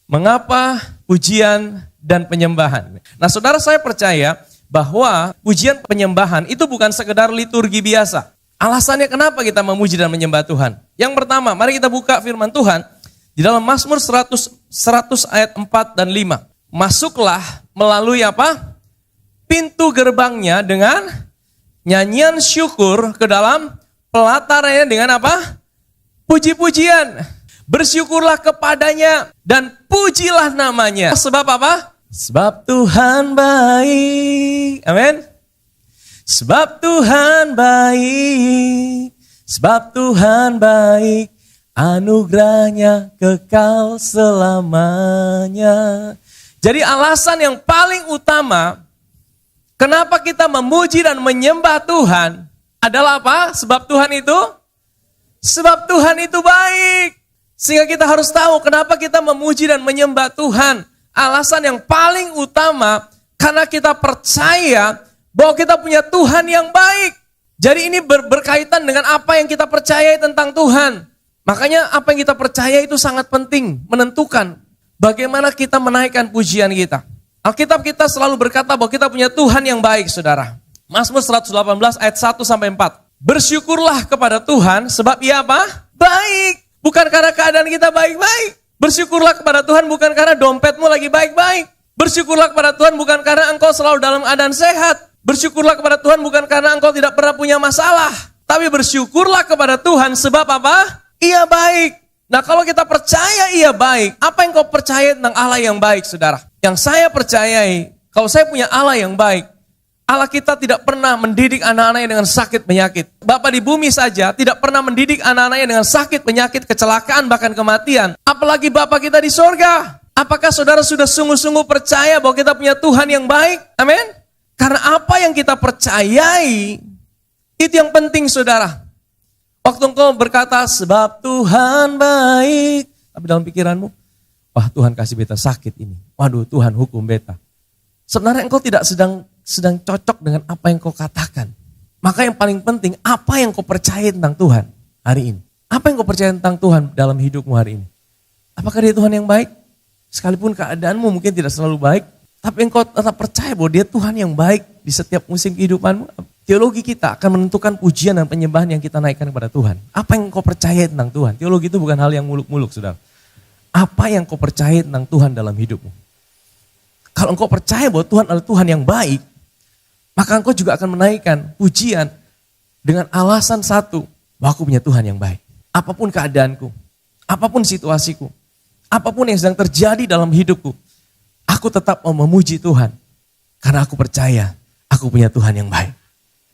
Mengapa pujian dan penyembahan? Nah, saudara, saya percaya bahwa pujian penyembahan itu bukan sekedar liturgi biasa. Alasannya kenapa kita memuji dan menyembah Tuhan? Yang pertama, mari kita buka firman Tuhan di dalam Mazmur 100 ayat 4 dan 5. Masuklah melalui apa? Pintu gerbangnya dengan nyanyian syukur, ke dalam pelatarannya dengan apa? Puji-pujian. Bersyukurlah kepadanya dan pujilah namanya. Sebab apa? Sebab Tuhan baik. Amin. Sebab Tuhan baik. Sebab Tuhan baik. Anugerahnya kekal selamanya. Jadi alasan yang paling utama kenapa kita memuji dan menyembah Tuhan adalah apa? Sebab Tuhan itu baik. Sehingga kita harus tahu kenapa kita memuji dan menyembah Tuhan. Alasan yang paling utama karena kita percaya bahwa kita punya Tuhan yang baik. Jadi ini berkaitan dengan apa yang kita percaya tentang Tuhan. Makanya apa yang kita percaya itu sangat penting, menentukan bagaimana kita menaikkan pujian kita. Alkitab kita selalu berkata bahwa kita punya Tuhan yang baik, saudara. Mazmur 118 ayat 1 sampai 4. Bersyukurlah kepada Tuhan sebab Ia apa? Baik. Bukan karena keadaan kita baik-baik. Bersyukurlah kepada Tuhan bukan karena dompetmu lagi baik-baik. Bersyukurlah kepada Tuhan bukan karena engkau selalu dalam keadaan sehat. Bersyukurlah kepada Tuhan bukan karena engkau tidak pernah punya masalah. Tapi bersyukurlah kepada Tuhan sebab apa? Ia baik. Nah, kalau kita percaya Ia baik, apa yang kau percaya tentang Allah yang baik, saudara? Yang saya percayai, kalau saya punya Allah yang baik, Allah kita tidak pernah mendidik anak-anaknya dengan sakit penyakit. Bapa di bumi saja tidak pernah mendidik anak-anaknya dengan sakit penyakit, kecelakaan, bahkan kematian. Apalagi Bapa kita di sorga. Apakah saudara sudah sungguh-sungguh percaya bahwa kita punya Tuhan yang baik? Amin. Karena apa yang kita percayai, itu yang penting, saudara. Waktu engkau berkata, sebab Tuhan baik. Tapi dalam pikiranmu, wah Tuhan kasih beta sakit ini. Waduh, Tuhan hukum beta. Sebenarnya engkau tidak sedang cocok dengan apa yang kau katakan. Maka yang paling penting, apa yang kau percaya tentang Tuhan hari ini? Apa yang kau percaya tentang Tuhan dalam hidupmu hari ini? Apakah Dia Tuhan yang baik? Sekalipun keadaanmu mungkin tidak selalu baik, tapi engkau tetap percaya bahwa Dia Tuhan yang baik di setiap musim kehidupanmu. Teologi kita akan menentukan pujian dan penyembahan yang kita naikkan kepada Tuhan. Apa yang kau percaya tentang Tuhan? Teologi itu bukan hal yang muluk-muluk, saudara. Apa yang kau percaya tentang Tuhan dalam hidupmu? Kalau engkau percaya bahwa Tuhan adalah Tuhan yang baik, maka engkau juga akan menaikkan pujian dengan alasan satu, bahwa aku punya Tuhan yang baik. Apapun keadaanku, apapun situasiku, apapun yang sedang terjadi dalam hidupku, aku tetap mau memuji Tuhan. Karena aku percaya, aku punya Tuhan yang baik.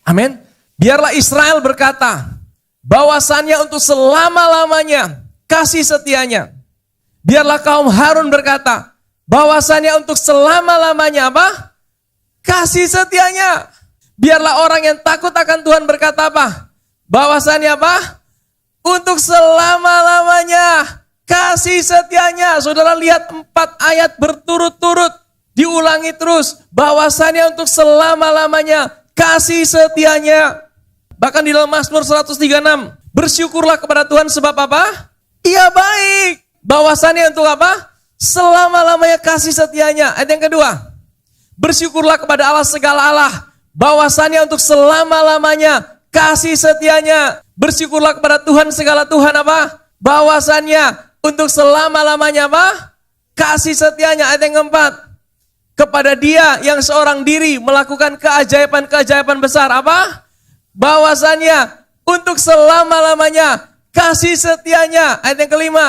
Amin. Biarlah Israel berkata, bahwasannya untuk selama-lamanya kasih setianya. Biarlah kaum Harun berkata, bahwasannya untuk selama-lamanya apa? Kasih setianya. Biarlah orang yang takut akan Tuhan berkata apa? Bahwasannya apa? Untuk selama-lamanya kasih setianya. Saudara lihat 4 ayat berturut-turut. Diulangi terus. Bahwasannya untuk selama-lamanya kasih setianya. Bahkan di dalam Mazmur 136. Bersyukurlah kepada Tuhan sebab apa? Ia baik. Bahwasannya untuk apa? Selama-lamanya kasih setianya. Ayat yang kedua. Bersyukurlah kepada Allah segala Allah, bahwasannya untuk selama-lamanya kasih setianya. Bersyukurlah kepada Tuhan segala Tuhan apa? Bahwasannya untuk selama-lamanya apa? Kasih setianya. Ayat yang keempat. Kepada Dia yang seorang diri melakukan keajaiban-keajaiban besar apa? Bahwasannya untuk selama-lamanya kasih setianya. Ayat yang kelima.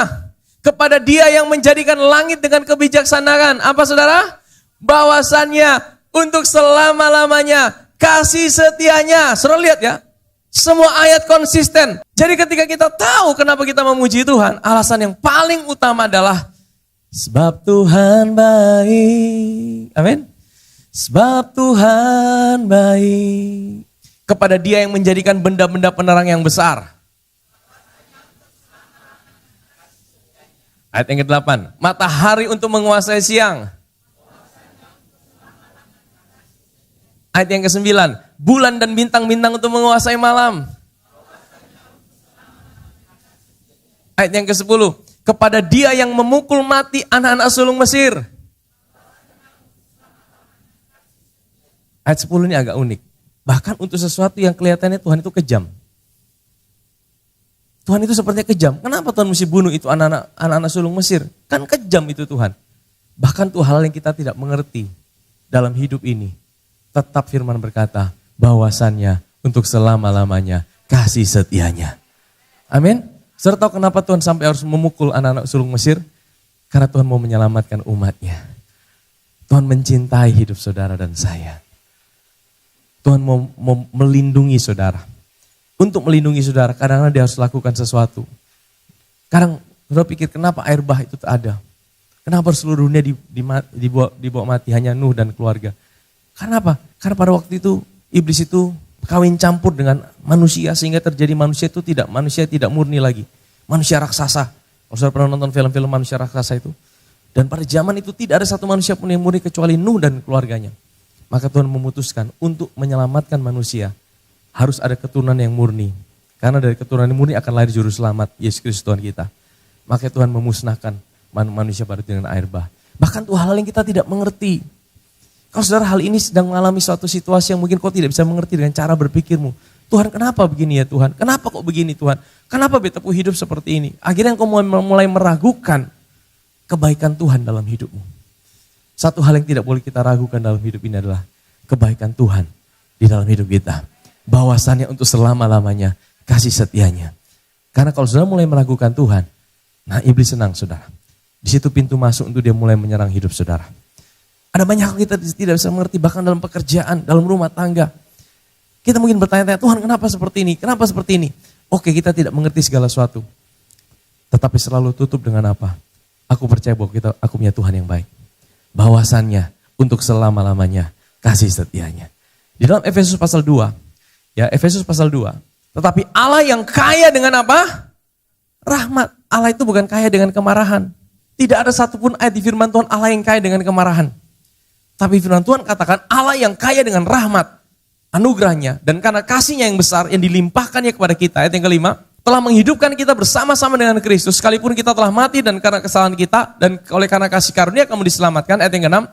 Kepada Dia yang menjadikan langit dengan kebijaksanaan. Apa, saudara? Bahwasannya untuk selama-lamanya kasih setianya. Saudara lihat ya, semua ayat konsisten. Jadi ketika kita tahu kenapa kita memuji Tuhan, alasan yang paling utama adalah sebab Tuhan baik. Amin. Sebab Tuhan baik. Kepada Dia yang menjadikan benda-benda penerang yang besar. Ayat yang ke-8. Matahari untuk menguasai siang. Ayat yang ke-9, bulan dan bintang-bintang untuk menguasai malam. Ayat yang ke-10, kepada dia yang memukul mati anak-anak sulung Mesir. Ayat 10 ini agak unik. Bahkan untuk sesuatu yang kelihatannya Tuhan itu kejam. Tuhan itu sepertinya kejam. Kenapa Tuhan mesti bunuh itu anak-anak sulung Mesir? Kan kejam itu Tuhan. Bahkan tuh hal yang kita tidak mengerti dalam hidup ini. Tetap firman berkata bahwasannya untuk selama-lamanya kasih setianya. Amin. Saudara tahu kenapa Tuhan sampai harus memukul anak-anak sulung Mesir? Karena Tuhan mau menyelamatkan umatnya. Tuhan mencintai hidup saudara dan saya. Tuhan mau melindungi saudara. Untuk melindungi saudara, kadang-kadang dia harus lakukan sesuatu. Kadang saudara pikir kenapa air bah itu ada? Kenapa seluruh dunia dibawa mati hanya Nuh dan keluarga? Karena apa? Karena pada waktu itu iblis itu kawin campur dengan manusia sehingga terjadi manusia tidak murni lagi. Manusia raksasa. Kalau saudara pernah nonton film-film manusia raksasa itu. Dan pada zaman itu tidak ada satu manusia pun yang murni kecuali Nuh dan keluarganya. Maka Tuhan memutuskan untuk menyelamatkan manusia. Harus ada keturunan yang murni. Karena dari keturunan yang murni akan lahir juru selamat, Yesus Kristus Tuhan kita. Maka Tuhan memusnahkan manusia pada dengan air bah. Bahkan tuh hal yang kita tidak mengerti. Kalau saudara hal ini sedang mengalami suatu situasi yang mungkin kau tidak bisa mengerti dengan cara berpikirmu. Tuhan kenapa begini ya Tuhan? Kenapa kok begini Tuhan? Kenapa betaku hidup seperti ini? Akhirnya kau mulai meragukan kebaikan Tuhan dalam hidupmu. Satu hal yang tidak boleh kita ragukan dalam hidup ini adalah kebaikan Tuhan di dalam hidup kita. Bahwasannya untuk selama-lamanya kasih setianya. Karena kalau saudara mulai meragukan Tuhan, nah iblis senang saudara. Di situ pintu masuk untuk dia mulai menyerang hidup saudara. Ada banyak hal kita tidak bisa mengerti bahkan dalam pekerjaan, dalam rumah tangga. Kita mungkin bertanya-tanya, Tuhan kenapa seperti ini? Kenapa seperti ini? Oke, kita tidak mengerti segala sesuatu. Tetapi selalu tutup dengan apa? Aku percaya bahwa aku punya Tuhan yang baik. Bahwasannya untuk selama-lamanya kasih setianya. Di dalam Efesus pasal 2, ya Efesus pasal 2. Tetapi Allah yang kaya dengan apa? Rahmat. Allah itu bukan kaya dengan kemarahan. Tidak ada satupun ayat di firman Tuhan Allah yang kaya dengan kemarahan. Tapi firman Tuhan katakan Allah yang kaya dengan rahmat, anugerahnya, dan karena kasihnya yang besar yang dilimpahkannya kepada kita. Ayat yang kelima, telah menghidupkan kita bersama-sama dengan Kristus, sekalipun kita telah mati dan karena kesalahan kita, dan oleh karena kasih karunia kamu diselamatkan. Ayat yang keenam,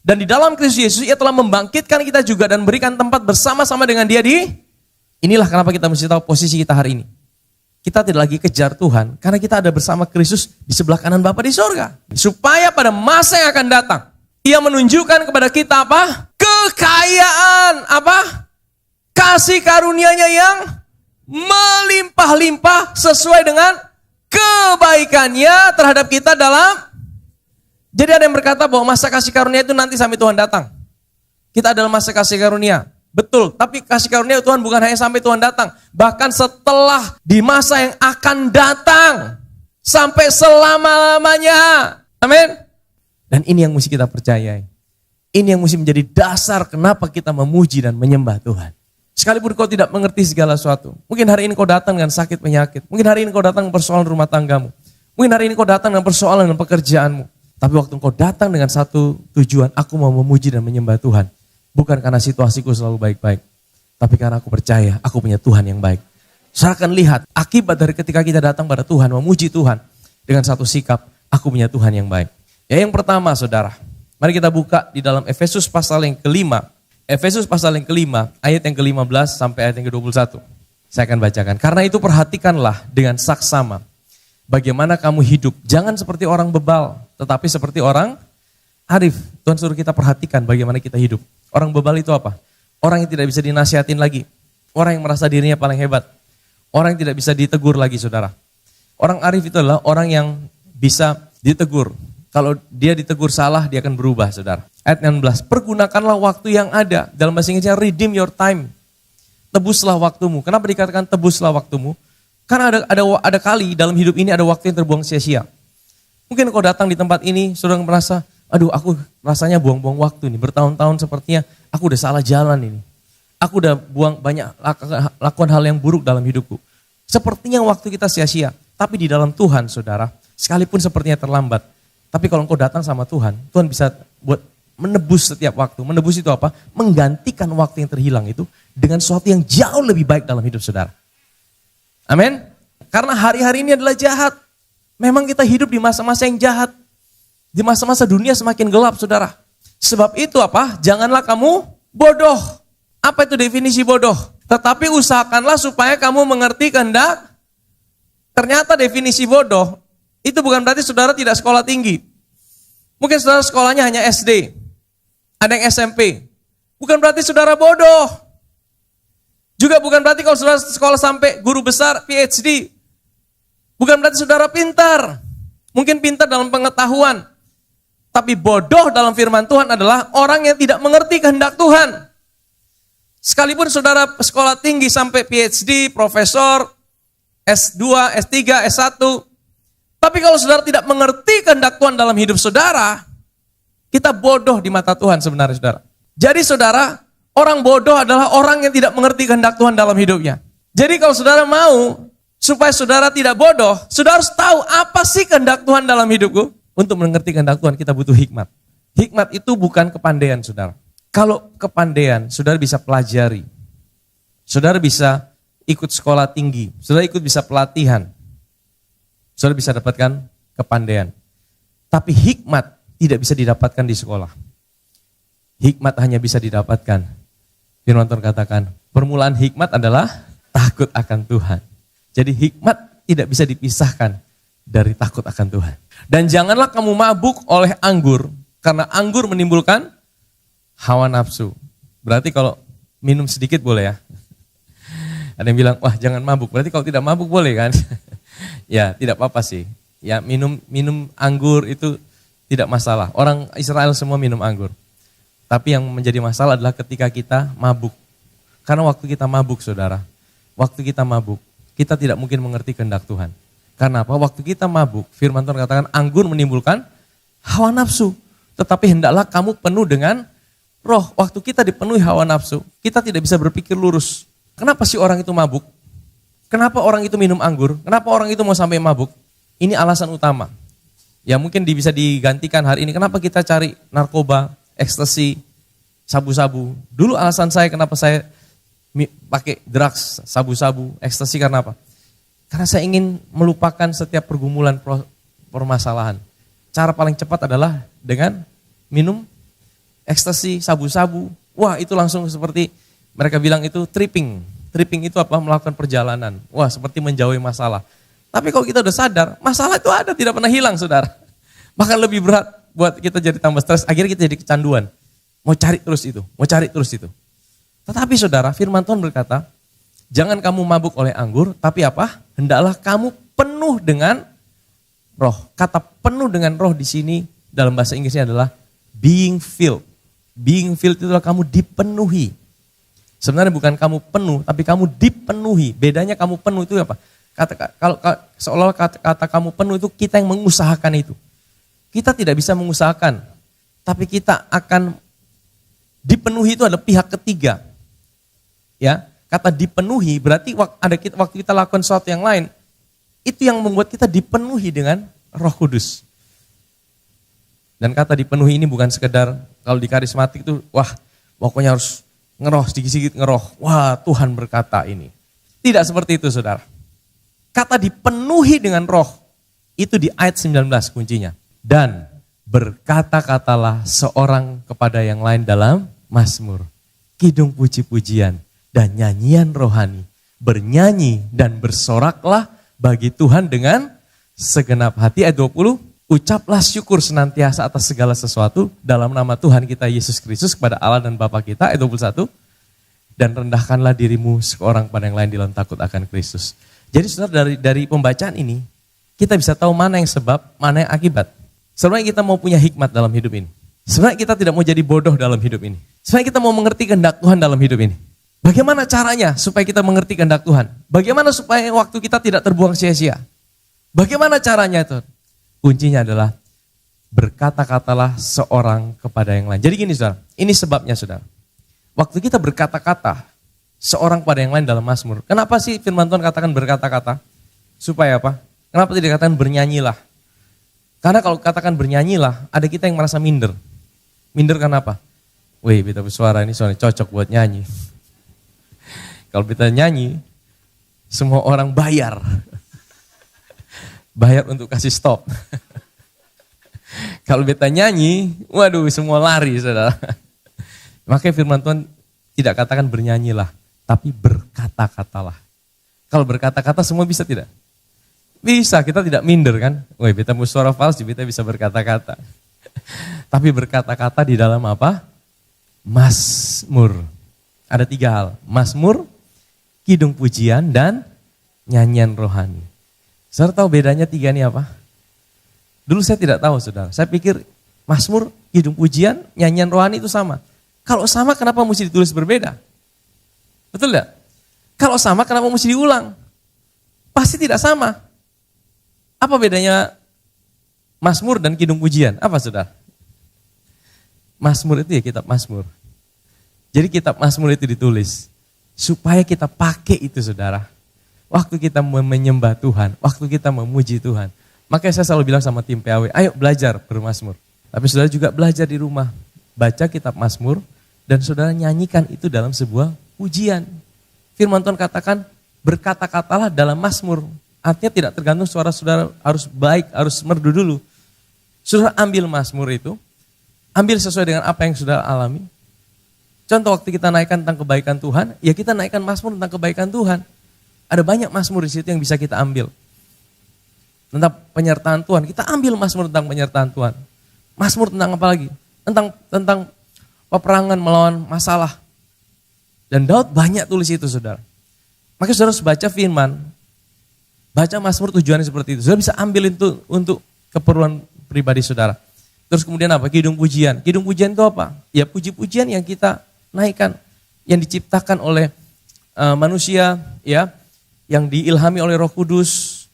dan di dalam Kristus Yesus ia telah membangkitkan kita juga dan berikan tempat bersama-sama dengan dia di, inilah kenapa kita mesti tahu posisi kita hari ini. Kita tidak lagi kejar Tuhan, karena kita ada bersama Kristus di sebelah kanan Bapa di sorga. Supaya pada masa yang akan datang, Ia menunjukkan kepada kita apa? Kekayaan, apa? Kasih karunia-Nya yang melimpah-limpah sesuai dengan kebaikannya terhadap kita dalam. Jadi ada yang berkata bahwa masa kasih karunia itu nanti sampai Tuhan datang. Kita adalah masa kasih karunia. Betul, tapi kasih karunia Tuhan bukan hanya sampai Tuhan datang. Bahkan setelah di masa yang akan datang. Sampai selama-lamanya. Amin. Dan ini yang mesti kita percayai. Ini yang mesti menjadi dasar kenapa kita memuji dan menyembah Tuhan. Sekalipun kau tidak mengerti segala sesuatu. Mungkin hari ini kau datang dengan sakit penyakit. Mungkin hari ini kau datang dengan persoalan rumah tanggamu. Mungkin hari ini kau datang dengan persoalan dengan pekerjaanmu. Tapi waktu kau datang dengan satu tujuan, aku mau memuji dan menyembah Tuhan. Bukan karena situasiku selalu baik-baik. Tapi karena aku percaya, aku punya Tuhan yang baik. Saya akan lihat akibat dari ketika kita datang pada Tuhan, memuji Tuhan. Dengan satu sikap, aku punya Tuhan yang baik. Ya yang pertama saudara, mari kita buka di dalam Efesus pasal yang kelima. Efesus pasal yang kelima, ayat yang ke-15 sampai ayat yang ke-21. Saya akan bacakan. Karena itu perhatikanlah dengan saksama. Bagaimana kamu hidup. Jangan seperti orang bebal, tetapi seperti orang arif. Tuhan suruh kita perhatikan bagaimana kita hidup. Orang bebal itu apa? Orang yang tidak bisa dinasihatin lagi. Orang yang merasa dirinya paling hebat. Orang yang tidak bisa ditegur lagi saudara. Orang arif itu adalah orang yang bisa ditegur. Kalau dia ditegur salah, dia akan berubah, saudara. Ayat 16, pergunakanlah waktu yang ada. Dalam bahasa Inggrisnya, redeem your time. Tebuslah waktumu. Kenapa dikatakan tebuslah waktumu? Karena ada kali dalam hidup ini ada waktu yang terbuang sia-sia. Mungkin kau datang di tempat ini, saudara merasa, aduh aku rasanya buang-buang waktu nih. Bertahun-tahun sepertinya aku udah salah jalan ini. Aku udah lakukan hal yang buruk dalam hidupku. Sepertinya waktu kita sia-sia. Tapi di dalam Tuhan, saudara, sekalipun sepertinya terlambat, tapi kalau engkau datang sama Tuhan, Tuhan bisa buat menebus setiap waktu. Menebus itu apa? Menggantikan waktu yang terhilang itu dengan sesuatu yang jauh lebih baik dalam hidup saudara. Amin. Karena hari-hari ini adalah jahat. Memang kita hidup di masa-masa yang jahat. Di masa-masa dunia semakin gelap, saudara. Sebab itu apa? Janganlah kamu bodoh. Apa itu definisi bodoh? Tetapi usahakanlah supaya kamu mengerti kehendak. Ternyata definisi bodoh, itu bukan berarti saudara tidak sekolah tinggi. Mungkin saudara sekolahnya hanya SD. Ada yang SMP. Bukan berarti saudara bodoh. Juga bukan berarti kalau saudara sekolah sampai guru besar, PhD. Bukan berarti saudara pintar. Mungkin pintar dalam pengetahuan. Tapi bodoh dalam firman Tuhan adalah orang yang tidak mengerti kehendak Tuhan. Sekalipun saudara sekolah tinggi sampai PhD, profesor, S2, S3, S1. Tapi kalau saudara tidak mengerti kehendak Tuhan dalam hidup saudara, kita bodoh di mata Tuhan sebenarnya saudara. Jadi saudara, orang bodoh adalah orang yang tidak mengerti kehendak Tuhan dalam hidupnya. Jadi kalau saudara mau supaya saudara tidak bodoh, saudara harus tahu apa sih kehendak Tuhan dalam hidupku. Untuk mengerti kehendak Tuhan kita butuh hikmat. Hikmat itu bukan kepandaian saudara. Kalau kepandaian, saudara bisa pelajari. Saudara bisa ikut sekolah tinggi. Saudara bisa pelatihan. Saudara bisa dapatkan kepandaian. Tapi hikmat tidak bisa didapatkan di sekolah. Hikmat hanya bisa didapatkan. Firman Tuhan katakan, permulaan hikmat adalah takut akan Tuhan. Jadi hikmat tidak bisa dipisahkan dari takut akan Tuhan. Dan janganlah kamu mabuk oleh anggur, karena anggur menimbulkan hawa nafsu. Berarti kalau minum sedikit boleh ya. Ada yang bilang, wah jangan mabuk. Berarti kalau tidak mabuk boleh kan? Ya tidak apa-apa sih. Ya minum anggur itu tidak masalah. Orang Israel semua minum anggur. Tapi yang menjadi masalah adalah ketika kita mabuk. Karena waktu kita mabuk saudara, waktu kita mabuk, kita tidak mungkin mengerti kehendak Tuhan. Karena apa? Waktu kita mabuk, firman Tuhan katakan anggur menimbulkan hawa nafsu. Tetapi hendaklah kamu penuh dengan roh. Waktu kita dipenuhi hawa nafsu, kita tidak bisa berpikir lurus. Kenapa sih orang itu mabuk? Kenapa orang itu minum anggur? Kenapa orang itu mau sampai mabuk? Ini alasan utama. Ya mungkin bisa digantikan hari ini. Kenapa kita cari narkoba, ekstasi, sabu-sabu? Dulu alasan saya kenapa saya pakai drugs, sabu-sabu, ekstasi karena apa? Karena saya ingin melupakan setiap pergumulan permasalahan. Cara paling cepat adalah dengan minum ekstasi, sabu-sabu. Wah itu langsung seperti mereka bilang itu tripping. Tripping itu apa? Melakukan perjalanan. Wah seperti menjauhi masalah. Tapi kalau kita udah sadar, masalah itu ada, tidak pernah hilang saudara. Bahkan lebih berat buat kita jadi tambah stres, akhirnya kita jadi kecanduan. Mau cari terus itu, mau cari terus itu. Tetapi saudara, firman Tuhan berkata, jangan kamu mabuk oleh anggur, tapi apa? Hendaklah kamu penuh dengan roh. Kata penuh dengan roh di sini dalam bahasa Inggrisnya adalah being filled. Being filled itu adalah kamu dipenuhi. Sebenarnya bukan kamu penuh, tapi kamu dipenuhi. Bedanya kamu penuh itu apa? Kalau seolah-olah kata kamu penuh itu kita yang mengusahakan itu. Kita tidak bisa mengusahakan, tapi kita akan dipenuhi itu ada pihak ketiga. Ya, kata dipenuhi berarti waktu kita lakukan sesuatu yang lain, itu yang membuat kita dipenuhi dengan Roh Kudus. Dan kata dipenuhi ini bukan sekedar kalau di karismatik itu, wah pokoknya harus ngeroh, sedikit-sedikit ngeroh. Wah Tuhan berkata ini. Tidak seperti itu saudara. Kata dipenuhi dengan roh, itu di ayat 19 kuncinya. Dan berkata-katalah seorang kepada yang lain dalam mazmur, kidung puji-pujian dan nyanyian rohani. Bernyanyi dan bersoraklah bagi Tuhan dengan segenap hati. Ayat 20, ucaplah syukur senantiasa atas segala sesuatu dalam nama Tuhan kita Yesus Kristus kepada Allah dan Bapa kita. Ayat 21, dan rendahkanlah dirimu seorang pada yang lain di dalam takut akan Kristus. Jadi saudara dari pembacaan ini, kita bisa tahu mana yang sebab, mana yang akibat. Sebenarnya kita mau punya hikmat dalam hidup ini. Sebenarnya kita tidak mau jadi bodoh dalam hidup ini. Sebenarnya kita mau mengerti kehendak Tuhan dalam hidup ini. Bagaimana caranya supaya kita mengerti kehendak Tuhan? Bagaimana supaya waktu kita tidak terbuang sia-sia? Bagaimana caranya itu? Kuncinya adalah berkata-katalah seorang kepada yang lain. Jadi gini saudara, ini sebabnya saudara. Waktu kita berkata-kata seorang pada yang lain dalam mazmur. Kenapa sih firman Tuhan katakan berkata-kata? Supaya apa? Kenapa tidak dikatakan bernyanyilah? Karena kalau katakan bernyanyilah, ada kita yang merasa minder. Minder kenapa? Wih, beta bersuara ini soalnya cocok buat nyanyi. Kalau kita nyanyi, semua orang bayar. bayar untuk kasih stop. Kalau beta nyanyi, waduh semua lari saudara. Makanya firman Tuhan tidak katakan bernyanyilah, tapi berkata-katalah. Kalau berkata-kata semua bisa tidak? Bisa, kita tidak minder kan. Woi, beta mau suara falsi, beta bisa berkata-kata. Tapi berkata-kata di dalam apa? Mazmur. Ada 3 hal, Mazmur, kidung pujian, dan nyanyian rohani. Saudara tahu bedanya 3 ini apa? Dulu saya tidak tahu saudara, saya pikir Mazmur, kidung pujian, nyanyian rohani itu sama. Kalau sama kenapa mesti ditulis berbeda? Betul tidak? Kalau sama kenapa mesti diulang? Pasti tidak sama. Apa bedanya Mazmur dan kidung pujian? Apa saudara? Mazmur itu ya kitab Mazmur. Jadi kitab Mazmur itu ditulis supaya kita pakai itu saudara. Waktu kita menyembah Tuhan, waktu kita memuji Tuhan. Makanya saya selalu bilang sama tim PAW, ayo belajar bermazmur. Tapi saudara juga belajar di rumah. Baca kitab Mazmur dan saudara nyanyikan itu dalam sebuah pujian. Firman Tuhan katakan berkata-katalah dalam Mazmur. Artinya tidak tergantung suara saudara harus baik, harus merdu dulu. Saudara ambil Mazmur itu, ambil sesuai dengan apa yang saudara alami. Contoh waktu kita naikkan tentang kebaikan Tuhan, ya kita naikkan Mazmur tentang kebaikan Tuhan. Ada banyak Mazmur di situ yang bisa kita ambil. Tentang penyertaan Tuhan, kita ambil Mazmur tentang penyertaan Tuhan. Mazmur tentang apa lagi? Tentang peperangan melawan masalah. Dan Daud banyak tulis itu saudara. Makanya saudara harus baca firman, baca Mazmur tujuannya seperti itu. Saudara bisa ambil itu untuk keperluan pribadi saudara. Terus kemudian apa? Kidung pujian. Kidung pujian itu apa? Ya puji-pujian yang kita naikkan, yang diciptakan oleh manusia, ya, yang diilhami oleh Roh Kudus.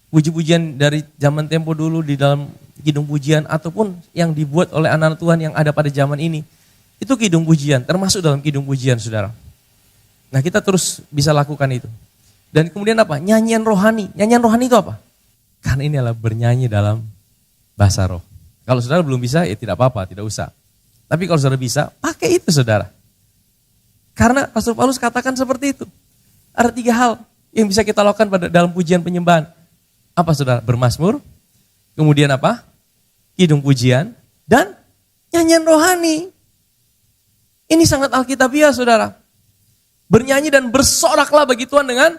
Puji-pujian dari zaman tempo dulu di dalam kidung pujian ataupun yang dibuat oleh anak-anak Tuhan yang ada pada zaman ini. Itu kidung pujian, termasuk dalam kidung pujian saudara. Nah kita terus bisa lakukan itu. Dan kemudian apa? Nyanyian rohani. Nyanyian rohani itu apa? Karena ini adalah bernyanyi dalam bahasa roh. Kalau saudara belum bisa ya tidak apa-apa, tidak usah. Tapi kalau saudara bisa, pakai itu saudara. Karena Pastor Paulus katakan seperti itu. Ada 3 hal yang bisa kita lakukan pada dalam pujian penyembahan. Apa saudara? Bermazmur, kemudian apa? Kidung pujian, dan nyanyian rohani. Ini sangat alkitabiah saudara. Bernyanyi dan bersoraklah bagi Tuhan dengan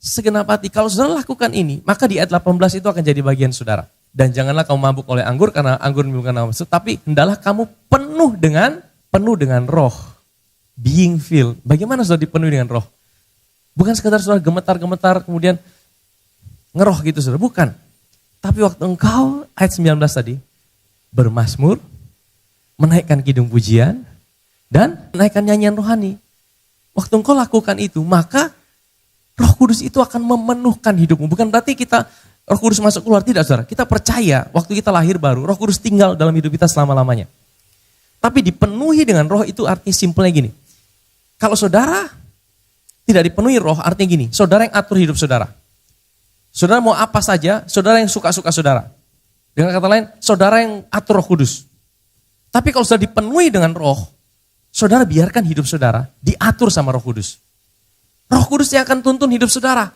segenap hati. Kalau saudara lakukan ini, maka di ayat 18 itu akan jadi bagian saudara. Dan janganlah kamu mabuk oleh anggur karena anggur menimbulkan nafsu, tapi hendaklah kamu penuh dengan roh. Being filled. Bagaimana saudara dipenuhi dengan roh? Bukan sekadar saudara gemetar-gemetar kemudian ngeroh gitu saudara, bukan. Tapi waktu engkau, ayat 19 tadi, bermazmur, menaikkan kidung pujian, dan menaikkan nyanyian rohani. Waktu engkau lakukan itu, maka Roh Kudus itu akan memenuhkan hidupmu. Bukan berarti Roh Kudus masuk keluar, tidak saudara. Kita percaya waktu kita lahir baru, Roh Kudus tinggal dalam hidup kita selama-lamanya. Tapi dipenuhi dengan roh itu artinya simpelnya gini. Kalau saudara tidak dipenuhi roh, artinya gini, saudara yang atur hidup saudara. Saudara mau apa saja, saudara yang suka-suka saudara. Dengan kata lain, saudara yang atur Roh Kudus. Tapi kalau sudah dipenuhi dengan roh, saudara biarkan hidup saudara diatur sama Roh Kudus. Roh Kudus yang akan tuntun hidup saudara.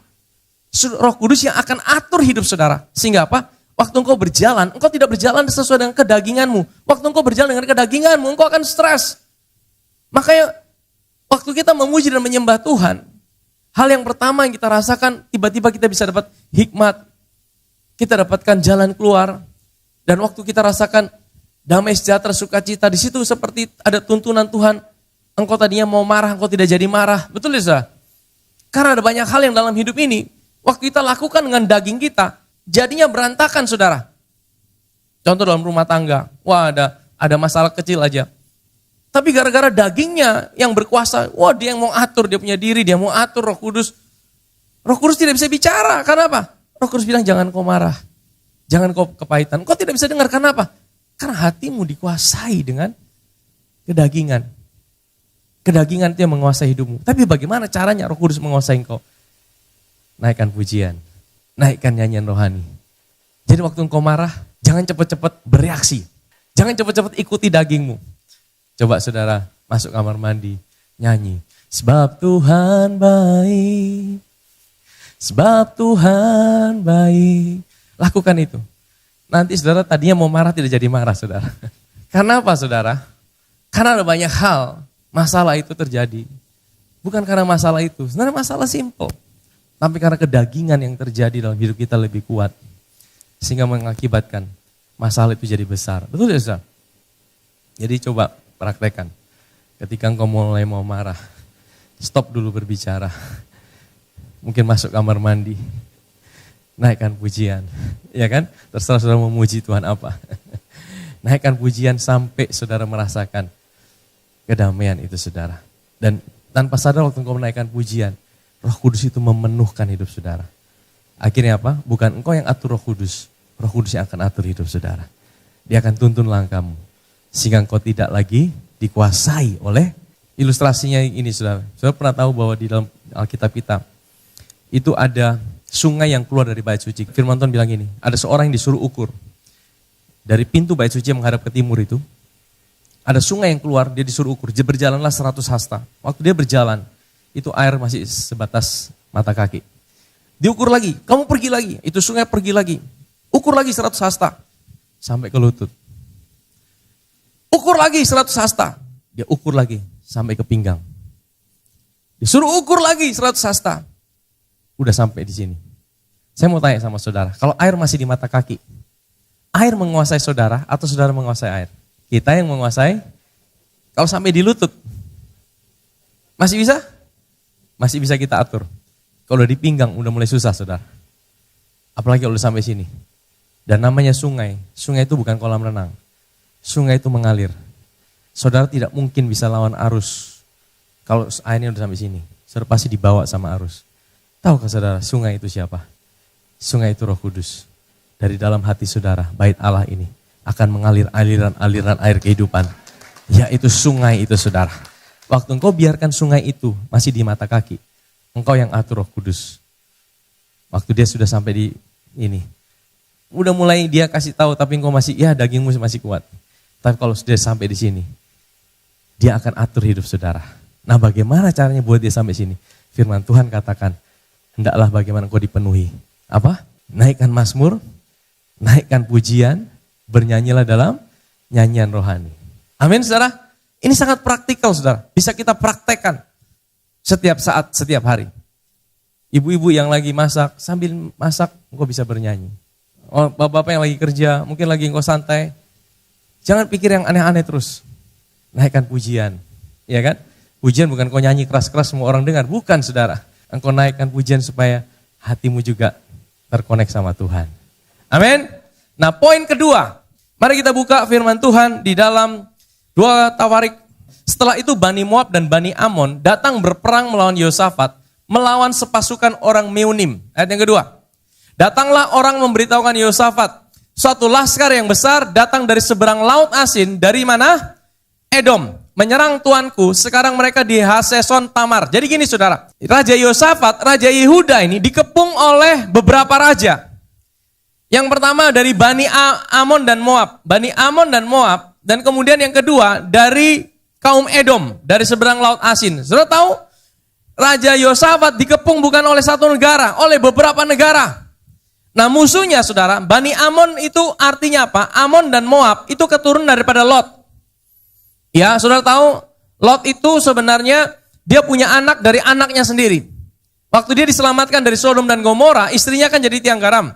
Roh Kudus yang akan atur hidup saudara. Sehingga apa? Waktu engkau berjalan, engkau tidak berjalan sesuai dengan kedaginganmu. Waktu engkau berjalan dengan kedaginganmu, engkau akan stres. Makanya waktu kita memuji dan menyembah Tuhan, hal yang pertama yang kita rasakan, tiba-tiba kita bisa dapat hikmat. Kita dapatkan jalan keluar. Dan waktu kita rasakan damai sejahtera, sukacita, di situ seperti ada tuntunan Tuhan. Engkau tadinya mau marah, engkau tidak jadi marah. Betul ya saudara? Karena ada banyak hal yang dalam hidup ini, waktu kita lakukan dengan daging kita, jadinya berantakan saudara. Contoh dalam rumah tangga, wah ada masalah kecil aja. Tapi gara-gara dagingnya yang berkuasa, wah dia yang mau atur, dia punya diri, dia mau atur Roh Kudus. Roh Kudus tidak bisa bicara, karena apa? Roh Kudus bilang jangan kau marah, jangan kau kepahitan. Kau tidak bisa dengar, karena apa? Karena hatimu dikuasai dengan kedagingan. Kedagingan itu yang menguasai hidupmu. Tapi bagaimana caranya Roh Kudus menguasai engkau? Naikkan pujian, naikkan nyanyian rohani. Jadi waktu engkau marah, jangan cepat-cepat bereaksi. Jangan cepat-cepat ikuti dagingmu. Coba saudara masuk kamar mandi, nyanyi. Sebab Tuhan baik, sebab Tuhan baik, Lakukan itu. Nanti saudara tadinya mau marah tidak jadi marah saudara. Karena apa saudara? Karena ada banyak hal masalah itu terjadi. Bukan karena masalah itu, sebenarnya masalah simple. Tapi karena kedagingan yang terjadi dalam hidup kita lebih kuat. Sehingga mengakibatkan masalah itu jadi besar. Betul ya saudara? Jadi coba praktekkan. Ketika engkau mulai mau marah, stop dulu berbicara. Mungkin masuk kamar mandi. Naikkan pujian. Ya kan? Terserah saudara mau memuji Tuhan apa. Naikkan pujian sampai saudara merasakan kedamaian itu saudara. Dan tanpa sadar waktu engkau menaikkan pujian, Roh Kudus itu memenuhkan hidup saudara. Akhirnya apa? Bukan engkau yang atur Roh Kudus yang akan atur hidup saudara. Dia akan tuntun langkahmu. Sehingga engkau tidak lagi dikuasai oleh ilustrasinya ini saudara. Saudara pernah tahu bahwa di dalam Alkitab kita itu ada sungai yang keluar dari bait suci. Firman Tuhan bilang ini, ada seorang yang disuruh ukur. Dari pintu bait suci yang menghadap ke timur itu, ada sungai yang keluar, dia disuruh ukur. Dia berjalanlah 100 hasta. Waktu dia berjalan, itu air masih sebatas mata kaki. Diukur lagi, kamu pergi lagi, itu sungai pergi lagi. Ukur lagi 100 hasta, sampai ke lutut. Ukur lagi 100 hasta, dia ukur lagi sampai ke pinggang. Disuruh ukur lagi 100 hasta, udah sampai di sini. Saya mau tanya sama saudara, kalau air masih di mata kaki, air menguasai saudara atau saudara menguasai air? Kita yang menguasai. Kalau sampai di lutut, masih bisa? Masih bisa kita atur. Kalau di pinggang udah mulai susah saudara. Apalagi kalau udah sampai sini. Dan namanya sungai. Sungai itu bukan kolam renang. Sungai itu mengalir. Saudara tidak mungkin bisa lawan arus. Kalau airnya udah sampai sini. Saudara pasti dibawa sama arus. Tahukah saudara sungai itu siapa? Sungai itu Roh Kudus. Dari dalam hati saudara, bait Allah ini akan mengalir aliran-aliran air kehidupan. Yaitu sungai itu saudara. Waktu engkau biarkan sungai itu masih di mata kaki, engkau yang atur Roh Kudus. Waktu dia sudah sampai di ini, udah mulai dia kasih tahu tapi engkau masih, ya dagingmu masih kuat. Tapi kalau sudah sampai di sini, dia akan atur hidup saudara. Nah bagaimana caranya buat dia sampai sini? Firman Tuhan katakan, hendaklah bagaimana engkau dipenuhi. Apa? Naikkan mazmur, naikkan pujian, bernyanyilah dalam nyanyian rohani. Amin saudara. Ini sangat praktikal saudara. Bisa kita praktekkan setiap saat, setiap hari. Ibu-ibu yang lagi masak, sambil masak engkau bisa bernyanyi. Oh, bapak-bapak yang lagi kerja, mungkin lagi engkau santai. Jangan pikir yang aneh-aneh terus. Naikkan pujian. Ya kan? Pujian bukan kau nyanyi keras-keras semua orang dengar. Bukan saudara. Engkau naikkan pujian supaya hatimu juga terkonek sama Tuhan. Amin. Nah poin kedua. Mari kita buka firman Tuhan di dalam 2 Tawarik. Setelah itu Bani Moab dan Bani Amon datang berperang melawan Yosafat, melawan sepasukan orang Meunim. Ayat yang kedua. Datanglah orang memberitahukan Yosafat, suatu laskar yang besar datang dari seberang laut asin, dari mana? Edom, menyerang tuanku, sekarang mereka di Haseson Tamar. Jadi gini saudara, Raja Yosafat, Raja Yehuda ini dikepung oleh beberapa raja. Yang pertama dari Bani Amon dan Moab. Bani Amon dan Moab. Dan kemudian yang kedua dari kaum Edom. Dari seberang laut asin. Saudara tahu? Raja Yosafat dikepung bukan oleh satu negara. Oleh beberapa negara. Nah musuhnya saudara. Bani Amon itu artinya apa? Amon dan Moab itu keturunan daripada Lot. Ya saudara tahu? Lot itu sebenarnya dia punya anak dari anaknya sendiri. Waktu dia diselamatkan dari Sodom dan Gomora. Istrinya kan jadi tiang garam.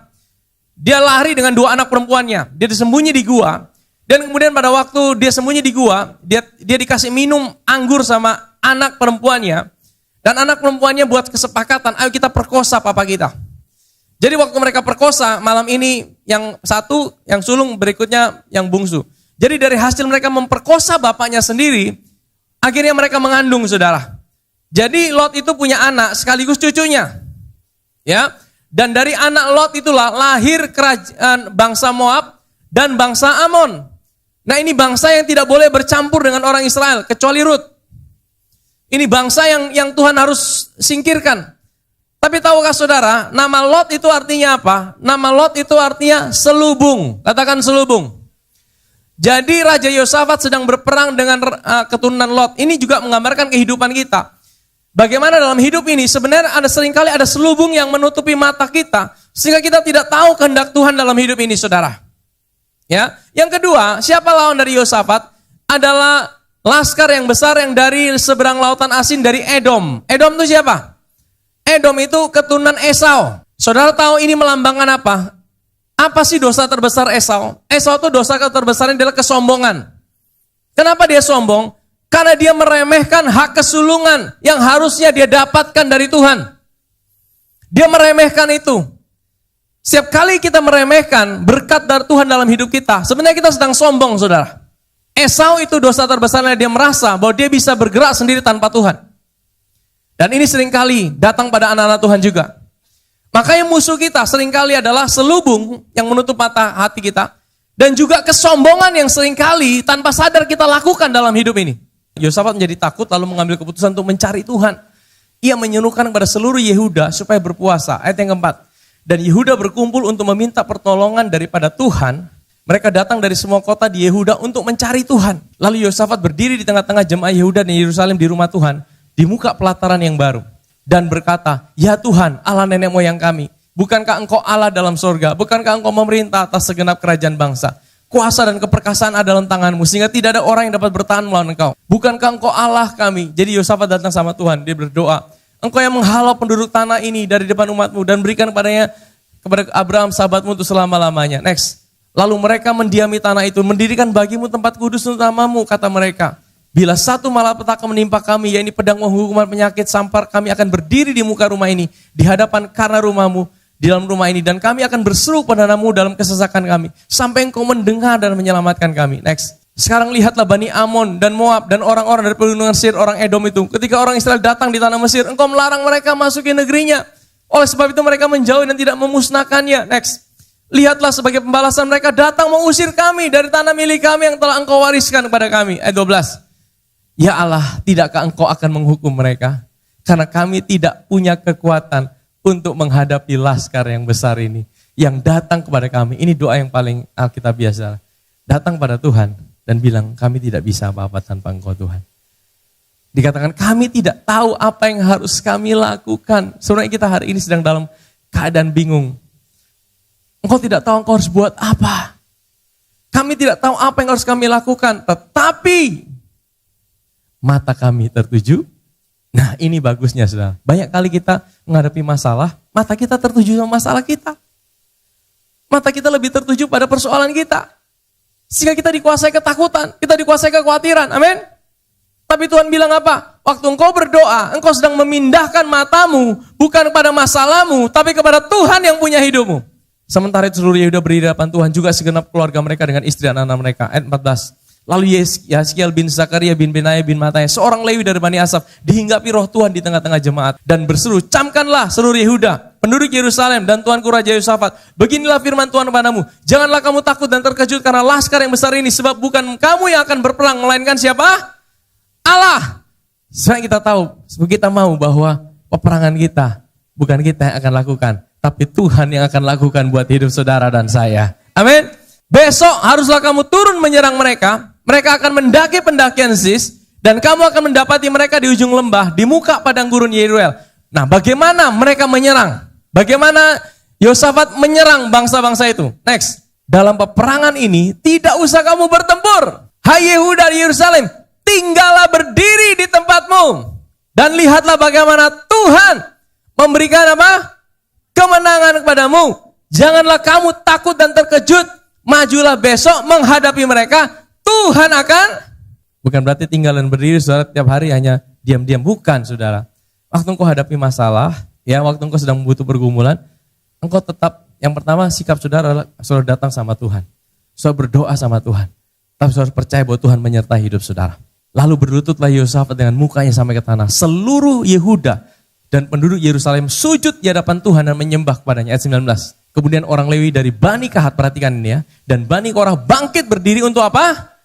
Dia lari dengan 2 anak perempuannya. Dia disembunyi di gua. Dan kemudian pada waktu dia sembunyi di gua, dia dikasih minum anggur sama anak perempuannya. Dan anak perempuannya buat kesepakatan, ayo kita perkosa papa kita. Jadi waktu mereka perkosa, malam ini yang satu, yang sulung, berikutnya yang bungsu. Jadi dari hasil mereka memperkosa bapaknya sendiri, akhirnya mereka mengandung saudara. Jadi Lot itu punya anak sekaligus cucunya. Ya. Dan dari anak Lot itulah lahir kerajaan bangsa Moab dan bangsa Amon. Nah ini bangsa yang tidak boleh bercampur dengan orang Israel, kecuali Rut. Ini bangsa yang Tuhan harus singkirkan. Tapi tahukah saudara, nama Lot itu artinya apa? Nama Lot itu artinya selubung. Katakan selubung. Jadi Raja Yosafat sedang berperang dengan keturunan Lot. Ini juga menggambarkan kehidupan kita. Bagaimana dalam hidup ini sebenarnya seringkali ada selubung yang menutupi mata kita Sehingga kita tidak tahu kehendak Tuhan dalam hidup ini, saudara. Ya, yang kedua, siapa lawan dari Yosafat? Adalah laskar yang besar yang dari seberang lautan asin dari Edom. Edom itu siapa? Edom itu keturunan Esau. Saudara tahu ini melambangkan apa? Apa sih dosa terbesar Esau? Esau itu dosa terbesarnya adalah kesombongan. Kenapa dia sombong? Karena dia meremehkan hak kesulungan yang harusnya dia dapatkan dari Tuhan. Dia meremehkan itu. Setiap kali kita meremehkan berkat dari Tuhan dalam hidup kita, sebenarnya kita sedang sombong, saudara. Esau itu dosa terbesarnya, dia merasa bahwa dia bisa bergerak sendiri tanpa Tuhan. Dan ini seringkali datang pada anak-anak Tuhan juga. Makanya musuh kita seringkali adalah selubung yang menutup mata hati kita, dan juga kesombongan yang seringkali tanpa sadar kita lakukan dalam hidup ini. Yosafat menjadi takut lalu mengambil keputusan untuk mencari Tuhan. Ia menyerukan kepada seluruh Yehuda supaya berpuasa. Ayat yang keempat. Dan Yehuda berkumpul untuk meminta pertolongan daripada Tuhan. Mereka datang dari semua kota di Yehuda untuk mencari Tuhan. Lalu Yosafat berdiri di tengah-tengah jemaah Yehuda dan Yerusalem di rumah Tuhan, di muka pelataran yang baru. Dan berkata, ya Tuhan, Allah nenek moyang kami, bukankah engkau Allah dalam sorga? Bukankah engkau memerintah atas segenap kerajaan bangsa? Kuasa dan keperkasaan ada dalam tanganmu, sehingga tidak ada orang yang dapat bertahan melawan engkau. Bukankah engkau Allah kami? Jadi Yosafat datang sama Tuhan, dia berdoa. Engkau yang menghalau penduduk tanah ini dari depan umatmu dan berikan kepada Abraham sahabatmu untuk selama-lamanya. Next. Lalu mereka mendiami tanah itu, mendirikan bagimu tempat kudus untuk namamu, kata mereka. Bila satu malapetaka menimpa kami, yaitu pedang hukuman penyakit sampar, kami akan berdiri di muka rumah ini, di hadapan karena rumahmu, di dalam rumah ini. Dan kami akan berseru pada namamu dalam kesesakan kami, sampai engkau mendengar dan menyelamatkan kami. Next. Sekarang lihatlah Bani Amon dan Moab dan orang-orang dari pegunungan Seir, orang Edom itu. Ketika orang Israel datang di tanah Mesir, engkau melarang mereka masuki negerinya. Oleh sebab itu mereka menjauh dan tidak memusnahkannya. Next. Lihatlah sebagai pembalasan mereka datang mengusir kami dari tanah milik kami yang telah engkau wariskan kepada kami. Ayat 12. Ya Allah, tidakkah engkau akan menghukum mereka? Karena kami tidak punya kekuatan untuk menghadapi laskar yang besar ini. Yang datang kepada kami. Ini doa yang paling Alkitab biasa. Datang pada Tuhan. Dan bilang, kami tidak bisa apa-apa tanpa engkau Tuhan. Dikatakan, kami tidak tahu apa yang harus kami lakukan. Sebenarnya kita hari ini sedang dalam keadaan bingung. Engkau tidak tahu engkau harus buat apa. Kami tidak tahu apa yang harus kami lakukan. Tetapi, mata kami tertuju. Nah ini bagusnya saudara. Banyak kali kita menghadapi masalah, mata kita tertuju sama masalah kita. Mata kita lebih tertuju pada persoalan kita. Sehingga kita dikuasai ketakutan, kita dikuasai kekhawatiran, amin. Tapi Tuhan bilang apa? Waktu engkau berdoa, engkau sedang memindahkan matamu, bukan kepada masalahmu, tapi kepada Tuhan yang punya hidupmu. Sementara itu seluruh Yehuda berdiri di hadapan Tuhan, juga segenap keluarga mereka dengan istri dan anak mereka. Ayat 14. Lalu Yaskiel bin Zakaria bin Benaya bin Matanya, seorang Lewi dari Bani Asaf, dihinggapi roh Tuhan di tengah-tengah jemaat. Dan berseru, camkanlah seluruh Yehuda, penduduk Yerusalem dan tuanku Raja Yosafat. Beginilah firman Tuhan kepadamu, janganlah kamu takut dan terkejut karena laskar yang besar ini, sebab bukan kamu yang akan berperang, melainkan siapa? Allah. Sebenarnya kita tahu, kita mau bahwa peperangan kita, bukan kita yang akan lakukan, tapi Tuhan yang akan lakukan buat hidup saudara dan saya. Amin. Besok haruslah kamu turun menyerang mereka. Mereka akan mendaki pendakian Ziz, dan kamu akan mendapati mereka di ujung lembah, di muka padang gurun Yeruel. Nah, bagaimana mereka menyerang? Bagaimana Yosafat menyerang bangsa-bangsa itu? Next, dalam peperangan ini tidak usah kamu bertempur. Hai Yehuda di Yerusalem, tinggallah berdiri di tempatmu, dan lihatlah bagaimana Tuhan memberikan apa? Kemenangan kepadamu. Janganlah kamu takut dan terkejut. Majulah besok menghadapi mereka. Tuhan akan, bukan berarti tinggal dan berdiri saudara tiap hari hanya diam-diam, bukan saudara. Waktu engkau hadapi masalah, ya waktu engkau sedang butuh pergumulan, engkau tetap, yang pertama sikap saudara adalah saudara datang sama Tuhan. Saudara berdoa sama Tuhan. Tapi saudara percaya bahwa Tuhan menyertai hidup saudara. Lalu berlututlah Yosafat dengan mukanya sampai ke tanah. Seluruh Yehuda dan penduduk Yerusalem sujud di hadapan Tuhan dan menyembah kepadanya. Ayat 19. Kemudian orang Lewi dari Bani Kahat, perhatikan ini ya, dan Bani Korah bangkit berdiri untuk apa?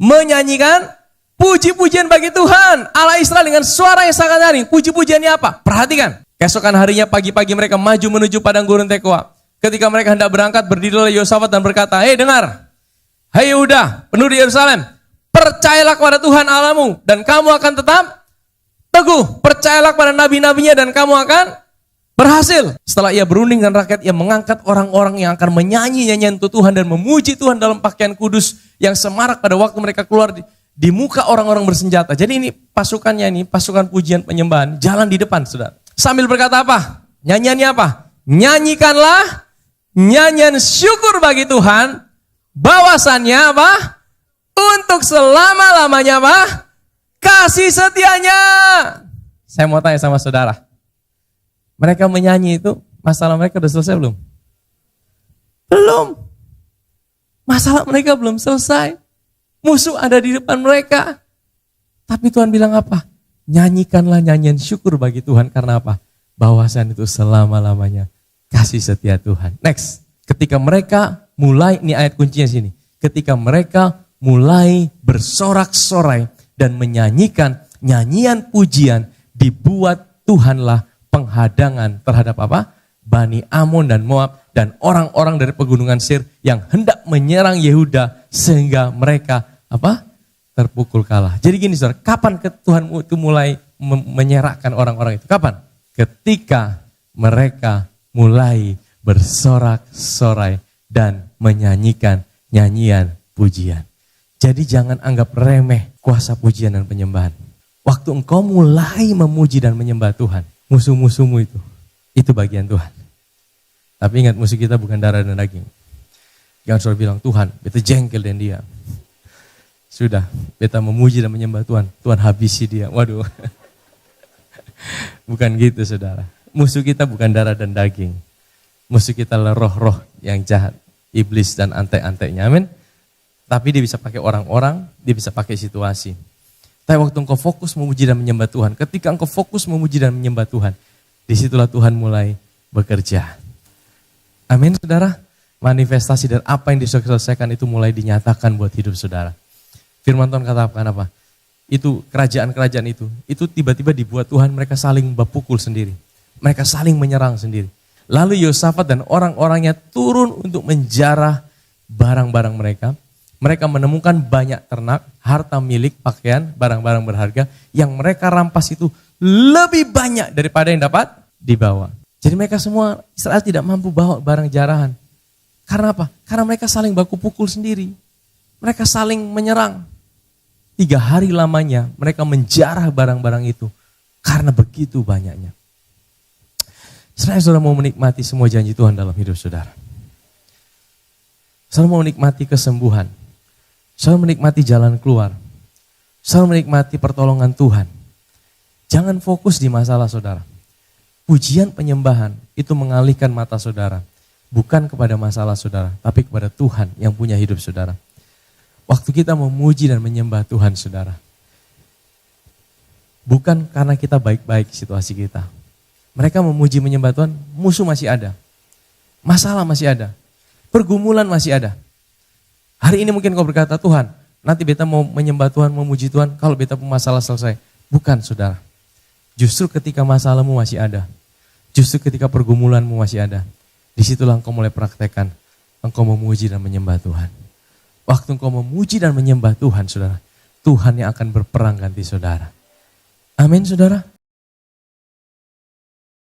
Menyanyikan puji-pujian bagi Tuhan Allah Israel dengan suara yang sangat nyaring. Puji-pujiannya apa? Perhatikan. Keesokan harinya pagi-pagi mereka maju menuju padang gurun Tekoa. Ketika mereka hendak berangkat, berdirilah Yosafat dan berkata, hei dengar, hai Yehuda, penduduk Yerusalem, percayalah kepada Tuhan Allahmu dan kamu akan tetap teguh. Percayalah kepada nabi-nabinya dan kamu akan Berhasil. Setelah ia berunding dengan rakyat, ia mengangkat orang-orang yang akan menyanyi nyanyian untuk Tuhan dan memuji Tuhan dalam pakaian kudus yang semarak pada waktu mereka keluar di muka orang-orang bersenjata. Jadi ini pasukannya ini, pasukan pujian penyembahan, jalan di depan, saudara. Sambil berkata apa? Nyanyiannya apa? Nyanyikanlah nyanyian syukur bagi Tuhan, bahwasannya apa? Untuk selama-lamanya apa? Kasih setianya. Saya mau tanya sama saudara. Mereka menyanyi itu, masalah mereka udah selesai belum? Belum. Masalah mereka belum selesai. Musuh ada di depan mereka. Tapi Tuhan bilang apa? Nyanyikanlah nyanyian syukur bagi Tuhan. Karena apa? Bahwasan itu selama-lamanya kasih setia Tuhan. Next. Ketika mereka mulai, ini ayat kuncinya sini. Ketika mereka mulai bersorak-sorai dan menyanyikan nyanyian pujian, dibuat Tuhanlah penghadangan terhadap apa? Bani Amon dan Moab dan orang-orang dari pegunungan Seir yang hendak menyerang Yehuda sehingga mereka apa? Terpukul kalah. Jadi gini saudara, kapan Tuhan itu mulai menyerahkan orang-orang itu? Kapan? Ketika mereka mulai bersorak-sorai dan menyanyikan nyanyian pujian. Jadi jangan anggap remeh kuasa pujian dan penyembahan. Waktu engkau mulai memuji dan menyembah Tuhan, musuh-musuhmu itu bagian Tuhan. Tapi ingat, musuh kita bukan darah dan daging. Jangan selalu bilang, Tuhan, beta jengkel dengan dia. Sudah, beta memuji dan menyembah Tuhan, Tuhan habisi dia. Waduh, bukan gitu saudara. Musuh kita bukan darah dan daging. Musuh kita adalah roh-roh yang jahat, iblis dan antek-anteknya, amin. Tapi dia bisa pakai orang-orang, dia bisa pakai situasi. Tapi waktu engkau fokus memuji dan menyembah Tuhan, ketika engkau fokus memuji dan menyembah Tuhan, disitulah Tuhan mulai bekerja. Amin saudara. Manifestasi dan apa yang diselesaikan itu mulai dinyatakan buat hidup saudara. Firman Tuhan katakan apa? Itu kerajaan-kerajaan itu tiba-tiba dibuat Tuhan mereka saling berpukul sendiri. Mereka saling menyerang sendiri. Lalu Yosafat dan orang-orangnya turun untuk menjarah barang-barang mereka. Mereka menemukan banyak ternak, harta milik, pakaian, barang-barang berharga yang mereka rampas itu lebih banyak daripada yang dapat dibawa. Jadi mereka semua Israel tidak mampu bawa barang jarahan. Karena apa? Karena mereka saling baku pukul sendiri. Mereka saling menyerang. 3 hari lamanya mereka menjarah barang-barang itu karena begitu banyaknya. Saudara mau menikmati semua janji Tuhan dalam hidup saudara. Saudara mau menikmati kesembuhan. Saudara menikmati jalan keluar. Saudara menikmati pertolongan Tuhan. Jangan fokus di masalah saudara. Pujian penyembahan itu mengalihkan mata saudara. Bukan kepada masalah saudara, tapi kepada Tuhan yang punya hidup saudara. Waktu kita memuji dan menyembah Tuhan saudara. Bukan karena kita baik-baik situasi kita. Mereka memuji menyembah Tuhan, musuh masih ada. Masalah masih ada. Pergumulan masih ada. Hari ini mungkin kau berkata, Tuhan, nanti beta mau menyembah Tuhan, memuji Tuhan, kalau beta punya masalah selesai. Bukan saudara. Justru ketika masalahmu masih ada. Justru ketika pergumulanmu masih ada. Disitulah engkau mulai praktekkan. Engkau memuji dan menyembah Tuhan. Waktu engkau memuji dan menyembah Tuhan, saudara. Tuhan yang akan berperang ganti saudara. Amin saudara.